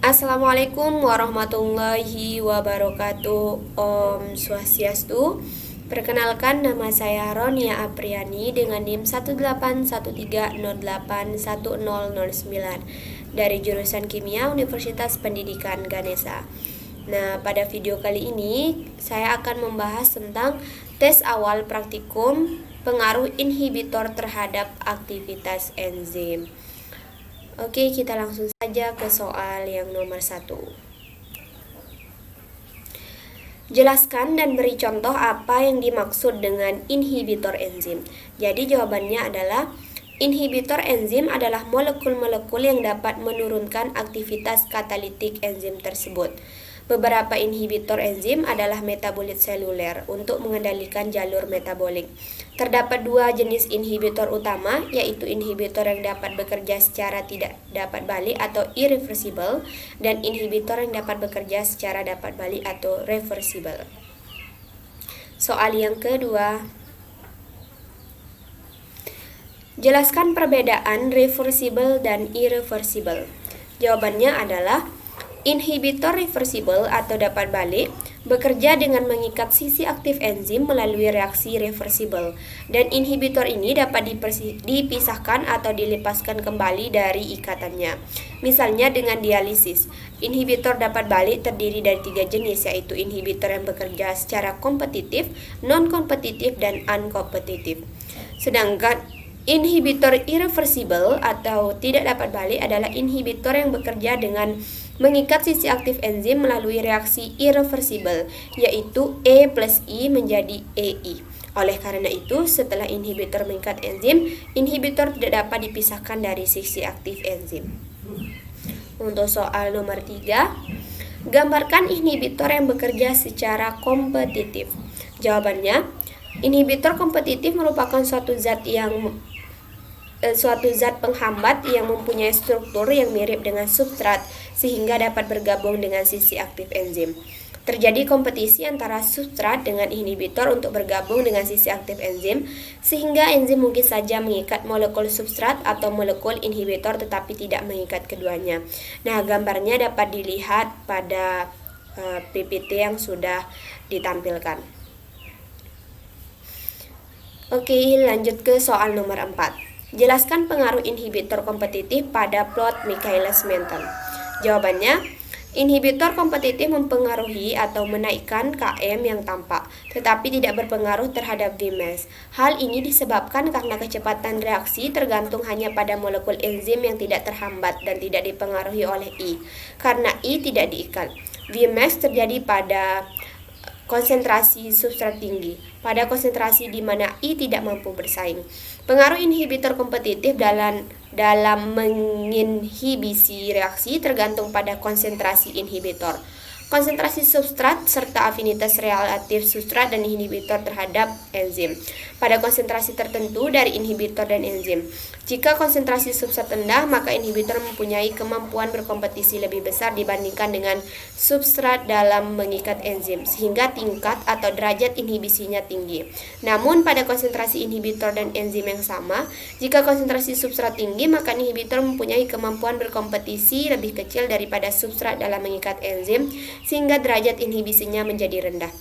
Assalamualaikum warahmatullahi wabarakatuh. Om Swastiastu. Perkenalkan, nama saya Ronia Apriani dengan NIM 181308109 dari jurusan Kimia Universitas Pendidikan Ganesha. Nah, pada video kali ini saya akan membahas tentang tes awal praktikum pengaruh inhibitor terhadap aktivitas enzim. Oke, kita langsung saja ke soal yang nomor 1. Jelaskan dan beri contoh apa yang dimaksud dengan inhibitor enzim. Jadi jawabannya adalah inhibitor enzim adalah molekul-molekul yang dapat menurunkan aktivitas katalitik enzim tersebut. Beberapa inhibitor enzim adalah metabolit seluler untuk mengendalikan jalur metabolik. Terdapat dua jenis inhibitor utama, yaitu inhibitor yang dapat bekerja secara tidak dapat balik atau irreversible, dan inhibitor yang dapat bekerja secara dapat balik atau reversible. Soal yang kedua. Jelaskan perbedaan reversible dan irreversible. Jawabannya adalah inhibitor reversible atau dapat balik bekerja dengan mengikat sisi aktif enzim melalui reaksi reversible, dan inhibitor ini dapat dipisahkan atau dilepaskan kembali dari ikatannya. Misalnya dengan dialisis. Inhibitor dapat balik terdiri dari 3 jenis, yaitu inhibitor yang bekerja secara kompetitif, non-kompetitif, dan unkompetitif. Sedangkan inhibitor irreversible atau tidak dapat balik adalah inhibitor yang bekerja dengan mengikat sisi aktif enzim melalui reaksi irreversible, yaitu E plus I menjadi EI. Oleh karena itu, setelah inhibitor mengikat enzim, inhibitor tidak dapat dipisahkan dari sisi aktif enzim. Untuk soal nomor 3, gambarkan inhibitor yang bekerja secara kompetitif. Jawabannya, inhibitor kompetitif merupakan suatu zat penghambat yang mempunyai struktur yang mirip dengan substrat sehingga dapat bergabung dengan sisi aktif enzim. Terjadi kompetisi antara substrat dengan inhibitor untuk bergabung dengan sisi aktif enzim, sehingga enzim mungkin saja mengikat molekul substrat atau molekul inhibitor tetapi tidak mengikat keduanya. Nah, gambarnya dapat dilihat pada PPT yang sudah ditampilkan. Oke, lanjut ke soal nomor 4. Jelaskan pengaruh inhibitor kompetitif pada plot Michaelis-Menten. Jawabannya, inhibitor kompetitif mempengaruhi atau menaikkan Km yang tampak, tetapi tidak berpengaruh terhadap Vmax. Hal ini disebabkan karena kecepatan reaksi tergantung hanya pada molekul enzim yang tidak terhambat dan tidak dipengaruhi oleh I. Karena I tidak diikat, Vmax terjadi pada konsentrasi substrat tinggi, pada konsentrasi di mana I tidak mampu bersaing. Pengaruh inhibitor kompetitif dalam menginhibisi reaksi tergantung pada konsentrasi inhibitor, konsentrasi substrat, serta afinitas relatif substrat dan inhibitor terhadap enzim pada konsentrasi tertentu dari inhibitor dan enzim. Jika konsentrasi substrat rendah, maka inhibitor mempunyai kemampuan berkompetisi lebih besar dibandingkan dengan substrat dalam mengikat enzim, sehingga tingkat atau derajat inhibisinya tinggi. Namun pada konsentrasi inhibitor dan enzim yang sama, jika konsentrasi substrat tinggi, maka inhibitor mempunyai kemampuan berkompetisi lebih kecil daripada substrat dalam mengikat enzim, sehingga derajat inhibisinya menjadi rendah.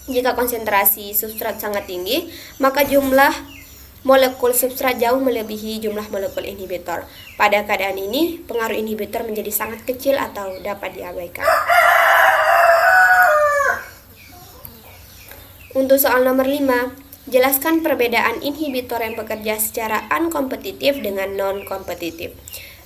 Jika konsentrasi substrat sangat tinggi, maka jumlah molekul substrat jauh melebihi jumlah molekul inhibitor. Pada keadaan ini, pengaruh inhibitor menjadi sangat kecil atau dapat diabaikan. Untuk soal nomor 5, jelaskan perbedaan inhibitor yang bekerja secara unkompetitif dengan non-kompetitif.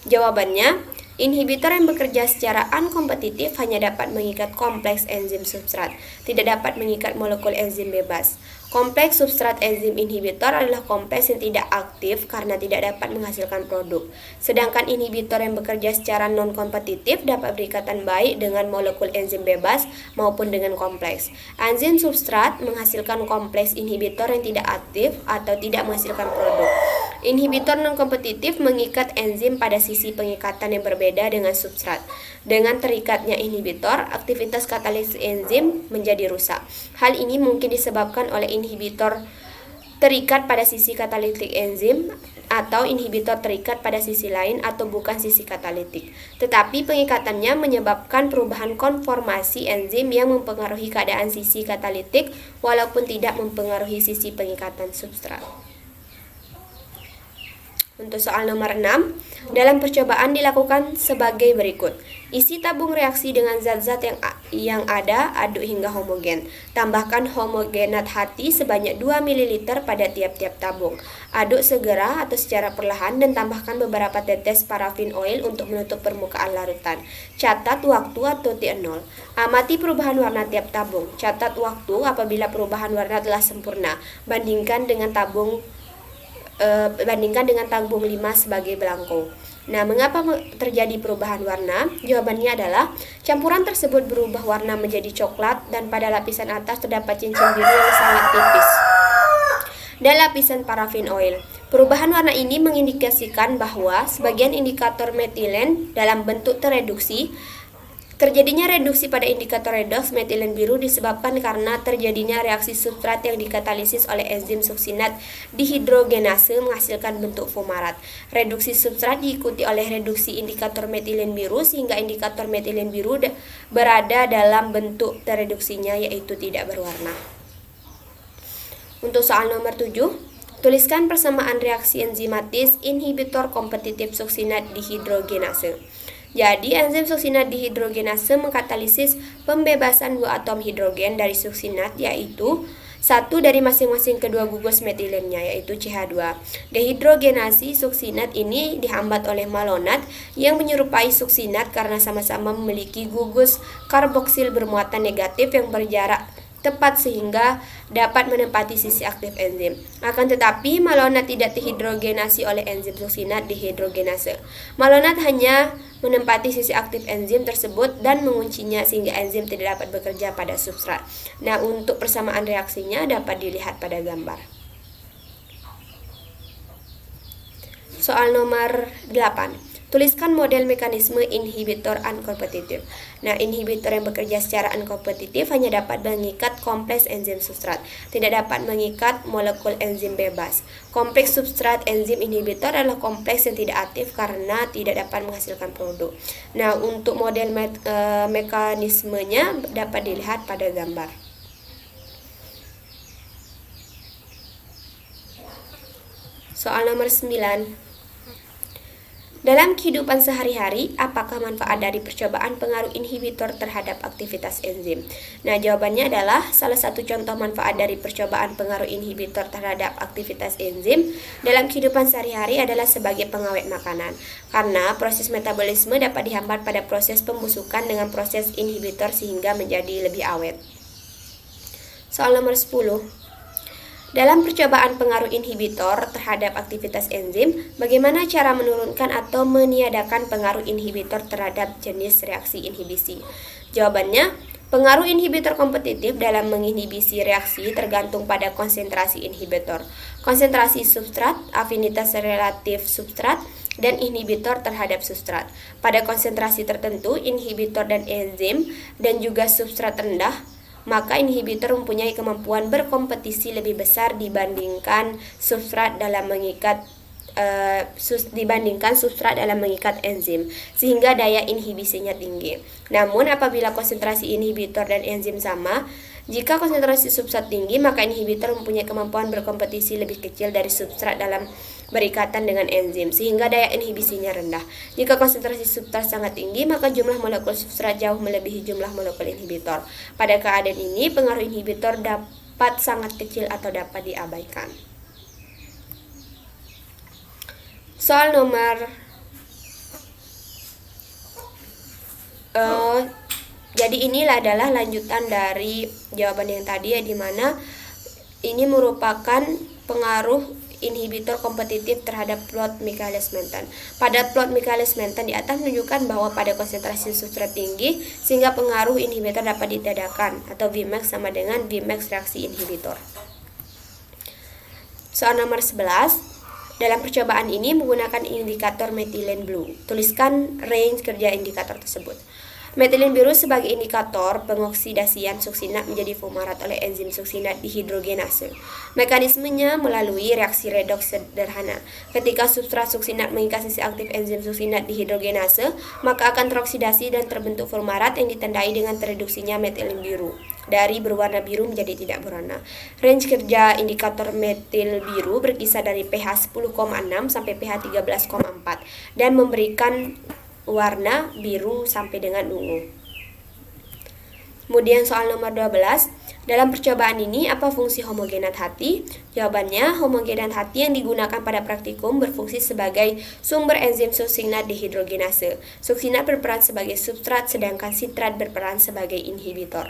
Jawabannya, inhibitor yang bekerja secara unkompetitif hanya dapat mengikat kompleks enzim substrat, tidak dapat mengikat molekul enzim bebas. Kompleks substrat enzim inhibitor adalah kompleks yang tidak aktif karena tidak dapat menghasilkan produk. Sedangkan inhibitor yang bekerja secara non-kompetitif dapat berikatan baik dengan molekul enzim bebas maupun dengan kompleks. Enzim substrat menghasilkan kompleks inhibitor yang tidak aktif atau tidak menghasilkan produk. Inhibitor non-kompetitif mengikat enzim pada sisi pengikatan yang berbeda dengan substrat. Dengan terikatnya inhibitor, aktivitas katalisis enzim menjadi rusak. Hal ini mungkin disebabkan oleh inhibitor terikat pada sisi katalitik enzim atau inhibitor terikat pada sisi lain atau bukan sisi katalitik. Tetapi pengikatannya menyebabkan perubahan konformasi enzim yang mempengaruhi keadaan sisi katalitik walaupun tidak mempengaruhi sisi pengikatan substrat. Untuk soal nomor 6, dalam percobaan dilakukan sebagai berikut. Isi tabung reaksi dengan zat-zat yang ada, aduk hingga homogen. Tambahkan homogenat hati sebanyak 2 ml pada tiap-tiap tabung. Aduk segera atau secara perlahan dan tambahkan beberapa tetes parafin oil untuk menutup permukaan larutan. Catat waktu atau T0. Amati perubahan warna tiap tabung. Catat waktu apabila perubahan warna telah sempurna. Bandingkan dengan tabung 5 sebagai belangko. Nah, mengapa terjadi perubahan warna? Jawabannya adalah campuran tersebut berubah warna menjadi coklat dan pada lapisan atas terdapat cincin biru yang sangat tipis dan lapisan parafin oil. Perubahan warna ini mengindikasikan bahwa sebagian indikator metilen dalam bentuk tereduksi. Terjadinya reduksi pada indikator redoks metilen biru disebabkan karena terjadinya reaksi substrat yang dikatalisis oleh enzim suksinat dihidrogenase menghasilkan bentuk fumarat. Reduksi substrat diikuti oleh reduksi indikator metilen biru sehingga indikator metilen biru berada dalam bentuk tereduksinya yaitu tidak berwarna. Untuk soal nomor 7, tuliskan persamaan reaksi enzimatis inhibitor kompetitif suksinat dihidrogenase. Jadi, enzim suksinat dihidrogenase mengkatalisis pembebasan 2 atom hidrogen dari suksinat, yaitu 1 dari masing-masing kedua gugus metilennya, yaitu CH2. Dehidrogenasi suksinat ini dihambat oleh malonat yang menyerupai suksinat karena sama-sama memiliki gugus karboksil bermuatan negatif yang berjarak tepat sehingga dapat menempati sisi aktif enzim. Akan tetapi, malonat tidak dihidrogenasi oleh enzim suksinat dihidrogenase. Malonat hanya menempati sisi aktif enzim tersebut dan menguncinya sehingga enzim tidak dapat bekerja pada substrat. Nah, untuk persamaan reaksinya dapat dilihat pada gambar. Soal nomor 8. Tuliskan model mekanisme inhibitor uncompetitive. Nah, inhibitor yang bekerja secara uncompetitive hanya dapat mengikat kompleks enzim substrat, tidak dapat mengikat molekul enzim bebas. Kompleks substrat enzim inhibitor adalah kompleks yang tidak aktif karena tidak dapat menghasilkan produk. Nah, untuk model mekanismenya dapat dilihat pada gambar. Soal nomor 9. Dalam kehidupan sehari-hari, apakah manfaat dari percobaan pengaruh inhibitor terhadap aktivitas enzim? Nah, jawabannya adalah salah satu contoh manfaat dari percobaan pengaruh inhibitor terhadap aktivitas enzim dalam kehidupan sehari-hari adalah sebagai pengawet makanan. Karena proses metabolisme dapat dihambat pada proses pembusukan dengan proses inhibitor sehingga menjadi lebih awet. Soal nomor 10. Dalam percobaan pengaruh inhibitor terhadap aktivitas enzim, bagaimana cara menurunkan atau meniadakan pengaruh inhibitor terhadap jenis reaksi inhibisi? Jawabannya, pengaruh inhibitor kompetitif dalam menginhibisi reaksi tergantung pada konsentrasi inhibitor, konsentrasi substrat, afinitas relatif substrat, dan inhibitor terhadap substrat. Pada konsentrasi tertentu, inhibitor dan enzim dan juga substrat rendah, maka inhibitor mempunyai kemampuan berkompetisi lebih besar dibandingkan substrat dalam mengikat enzim, sehingga daya inhibisinya tinggi. Namun apabila konsentrasi inhibitor dan enzim sama, jika konsentrasi substrat tinggi, maka inhibitor mempunyai kemampuan berkompetisi lebih kecil dari substrat dalam berikatan dengan enzim, sehingga daya inhibisinya rendah. Jika konsentrasi substrat sangat tinggi, maka jumlah molekul substrat jauh melebihi jumlah molekul inhibitor. Pada keadaan ini, pengaruh inhibitor dapat sangat kecil atau dapat diabaikan. Soal nomor jadi inilah adalah lanjutan dari jawaban yang tadi, ya, di mana ini merupakan pengaruh inhibitor kompetitif terhadap plot Michaelis-Menten. Pada plot Michaelis-Menten di atas menunjukkan bahwa pada konsentrasi substrat tinggi sehingga pengaruh inhibitor dapat ditiadakan, atau Vmax sama dengan Vmax reaksi inhibitor. Soal nomor 11. Dalam percobaan ini menggunakan indikator metilen blue. Tuliskan range kerja indikator tersebut. Metilin biru sebagai indikator pengoksidasian suksinat menjadi fumarat oleh enzim suksinat dihidrogenase. Mekanismenya melalui reaksi redoks sederhana. Ketika substrat suksinat mengikat sisi aktif enzim suksinat dihidrogenase, maka akan teroksidasi dan terbentuk fumarat yang ditandai dengan tereduksinya metilin biru dari berwarna biru menjadi tidak berwarna. Range kerja indikator metil biru berkisar dari pH 10,6 sampai pH 13,4 dan memberikan warna biru sampai dengan ungu. Kemudian soal nomor 12, dalam percobaan ini apa fungsi homogenat hati? Jawabannya, homogenat hati yang digunakan pada praktikum berfungsi sebagai sumber enzim suksinat dihidrogenase. Suksinat berperan sebagai substrat sedangkan sitrat berperan sebagai inhibitor.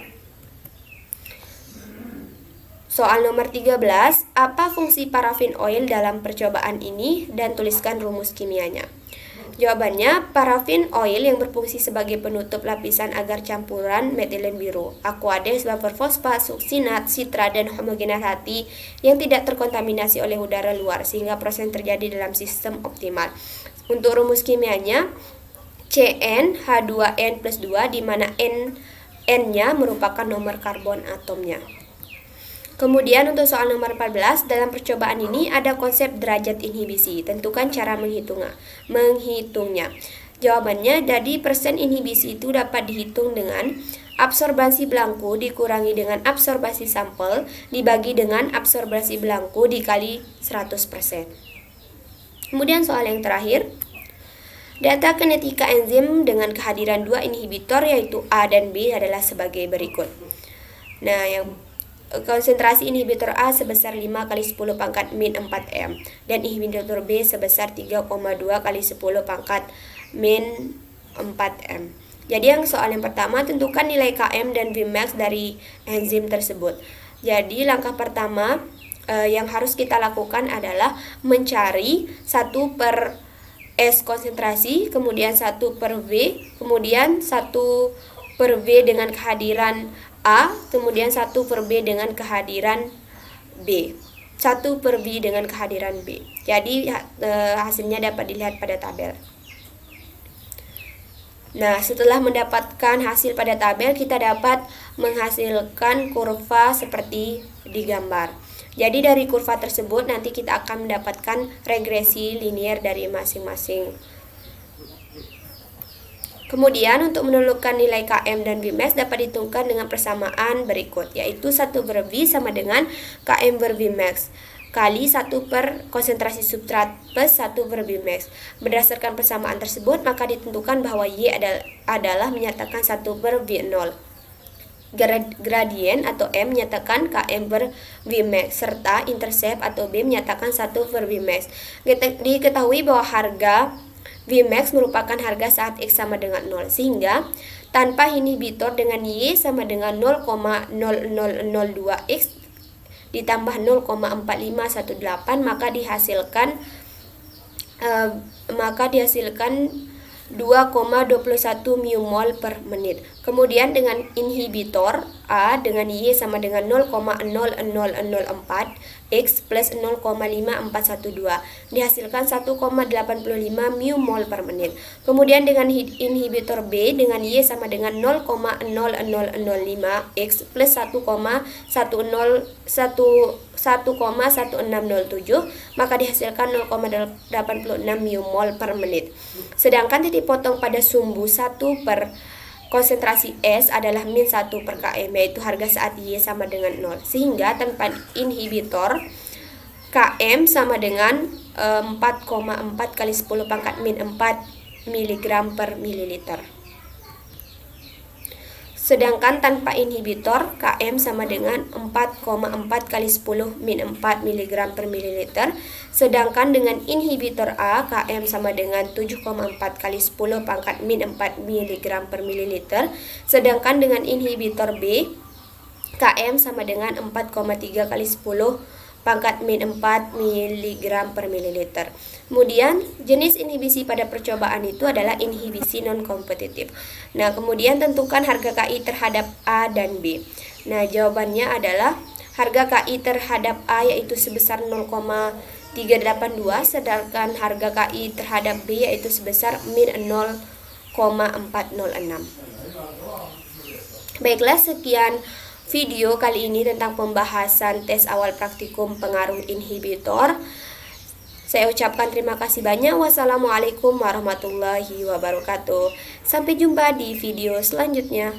Soal nomor 13, apa fungsi parafin oil dalam percobaan ini dan tuliskan rumus kimianya. Jawabannya, parafin oil yang berfungsi sebagai penutup lapisan agar campuran metilin biru, aqueous, wafer fosfat, suksinat, sitrat, dan homogenat hati yang tidak terkontaminasi oleh udara luar sehingga proses terjadi dalam sistem optimal. Untuk rumus kimianya, CnH2n plus 2 di mana N-nya merupakan nomor karbon atomnya. Kemudian untuk soal nomor 14, dalam percobaan ini ada konsep derajat inhibisi. Tentukan cara menghitungnya. Jawabannya, jadi persen inhibisi itu dapat dihitung dengan absorbasi belangku dikurangi dengan absorbasi sampel dibagi dengan absorbasi belangku dikali 100%. Kemudian soal yang terakhir, data kinetika enzim dengan kehadiran dua inhibitor yaitu A dan B adalah sebagai berikut. Nah, konsentrasi inhibitor A sebesar 5 kali 10 pangkat min 4M dan inhibitor B sebesar 3,2 kali 10 pangkat min 4M. Jadi yang soal yang pertama, tentukan nilai Km dan Vmax dari enzim tersebut. Jadi langkah pertama yang harus kita lakukan adalah mencari 1 per S konsentrasi, kemudian 1 per V, kemudian 1 per V dengan kehadiran A, kemudian 1 per B dengan kehadiran B, 1 per V dengan kehadiran B. Jadi hasilnya dapat dilihat pada tabel. Nah, setelah mendapatkan hasil pada tabel, kita dapat menghasilkan kurva seperti di gambar. Jadi dari kurva tersebut nanti kita akan mendapatkan regresi linier dari masing-masing. Kemudian untuk menentukan nilai Km dan Vmax dapat dihitungkan dengan persamaan berikut, yaitu 1 per V sama dengan Km per Vmax kali 1 per konsentrasi substrat plus 1 per Vmax. Berdasarkan persamaan tersebut, maka ditentukan bahwa Y adalah menyatakan 1 per V0. Gradien atau M menyatakan Km per Vmax, serta intercept atau B menyatakan 1 per Vmax. Diketahui bahwa harga Vmax merupakan harga saat X sama dengan 0, sehingga tanpa inhibitor dengan Y sama dengan 0,0002X ditambah 0,4518 maka dihasilkan 2,21 μmol per menit. Kemudian dengan inhibitor A dengan Y sama dengan 0,0004 X plus 0,5412 dihasilkan 1,85 μmol per menit. Kemudian dengan inhibitor B dengan Y sama dengan 0,0005 X plus 1,1607 maka dihasilkan 0,86 μmol per menit. Sedangkan titik potong pada sumbu 1 per konsentrasi S adalah min 1 per Km, yaitu harga saat Y sama dengan 0. Sehingga tanpa inhibitor Km sama dengan 4,4 kali 10 pangkat min 4 mg per mililiter. Sedangkan tanpa inhibitor Km sama dengan 4,4 kali 10 min 4 mg per mililiter. Sedangkan dengan inhibitor A Km sama dengan 7,4 kali 10 pangkat min 4 mg per mililiter. Sedangkan dengan inhibitor B Km sama dengan 4,3 kali 10 pangkat min 4 mg per mililiter. Kemudian jenis inhibisi pada percobaan itu adalah inhibisi non-kompetitif. Nah, kemudian tentukan harga KI terhadap A dan B. Nah, jawabannya adalah harga KI terhadap A yaitu sebesar 0,382, sedangkan harga KI terhadap B yaitu sebesar min 0,406. Baiklah, sekian video kali ini tentang pembahasan tes awal praktikum pengaruh inhibitor. Saya ucapkan terima kasih banyak. Wassalamualaikum warahmatullahi wabarakatuh. Sampai jumpa di video selanjutnya.